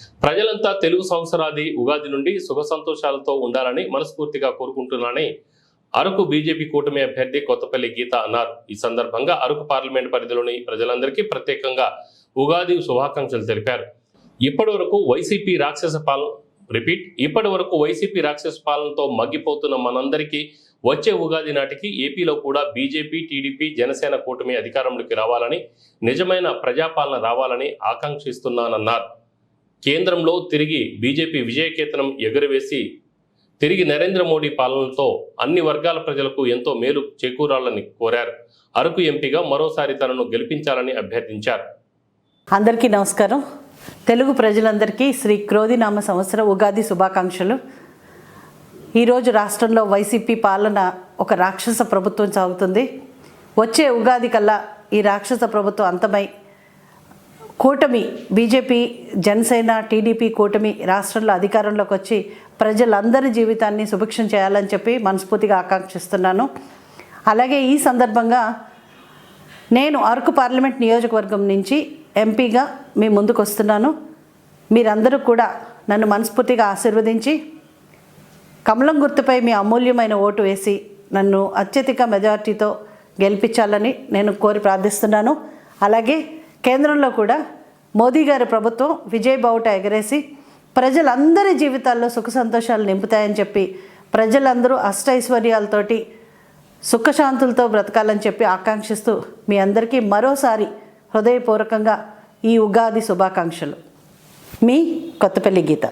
ప్రజలంతా తెలుగు సంవత్సరాది ఉగాది నుండి సుఖ సంతోషాలతో ఉండాలని మనస్ఫూర్తిగా కోరుకుంటున్నానని అరకు బీజేపీ కూటమి అభ్యర్థి కొత్తపల్లి గీత అన్నారు. ఈ సందర్భంగా అరకు పార్లమెంట్ పరిధిలోని ప్రజలందరికీ ప్రత్యేకంగా ఉగాది శుభాకాంక్షలు తెలిపారు. ఇప్పటి వరకు వైసీపీ రాక్షస పాలనతో మగ్గిపోతున్న మనందరికీ వచ్చే ఉగాది నాటికి ఏపీలో కూడా బీజేపీ, టీడీపీ, జనసేన కూటమి అధికారంలోకి రావాలని, నిజమైన ప్రజాపాలన రావాలని ఆకాంక్షిస్తున్నానన్నారు. కేంద్రంలో తిరిగి బీజేపీ విజయకేతనం ఎగురవేసి తిరిగి నరేంద్ర మోడీ పాలనతో అన్ని వర్గాల ప్రజలకు ఎంతో మేలు చేకూరాలని కోరారు. అరకు ఎంపీగా మరోసారి తనను గెలిపించాలని అభ్యర్థించారు. అందరికీ నమస్కారం. తెలుగు ప్రజలందరికీ శ్రీ క్రోధినామ సంవత్సర ఉగాది శుభాకాంక్షలు. ఈరోజు రాష్ట్రంలో వైసీపీ పాలన ఒక రాక్షస ప్రభుత్వం సాగుతుంది. వచ్చే ఉగాది కల్లా ఈ రాక్షస ప్రభుత్వం అంతమై కూటమి బీజేపీ, జనసేన, టీడీపీ కూటమి రాష్ట్రంలో అధికారంలోకి వచ్చి ప్రజలందరి జీవితాన్ని సుభిక్షం చేయాలని చెప్పి మనస్ఫూర్తిగా ఆకాంక్షిస్తున్నాను. అలాగే ఈ సందర్భంగా నేను అరకు పార్లమెంట్ నియోజకవర్గం నుంచి ఎంపీగా మీ ముందుకు వస్తున్నాను. మీరందరూ కూడా నన్ను మనస్ఫూర్తిగా ఆశీర్వదించి కమలం గుర్తుపై మీ అమూల్యమైన ఓటు వేసి నన్ను అత్యధిక మెజార్టీతో గెలిపించాలని నేను కోరి ప్రార్థిస్తున్నాను. అలాగే కేంద్రంలో కూడా మోదీ గారి ప్రభుత్వం విజయ్ బావుట ఎగరేసి ప్రజలందరి జీవితాల్లో సుఖ సంతోషాలు నింపుతాయని చెప్పి ప్రజలందరూ అష్టైశ్వర్యాలతోటి సుఖశాంతులతో బ్రతకాలని చెప్పి ఆకాంక్షిస్తూ మీ అందరికీ మరోసారి హృదయపూర్వకంగా ఈ ఉగాది శుభాకాంక్షలు. మీ కొత్తపల్లి గీత.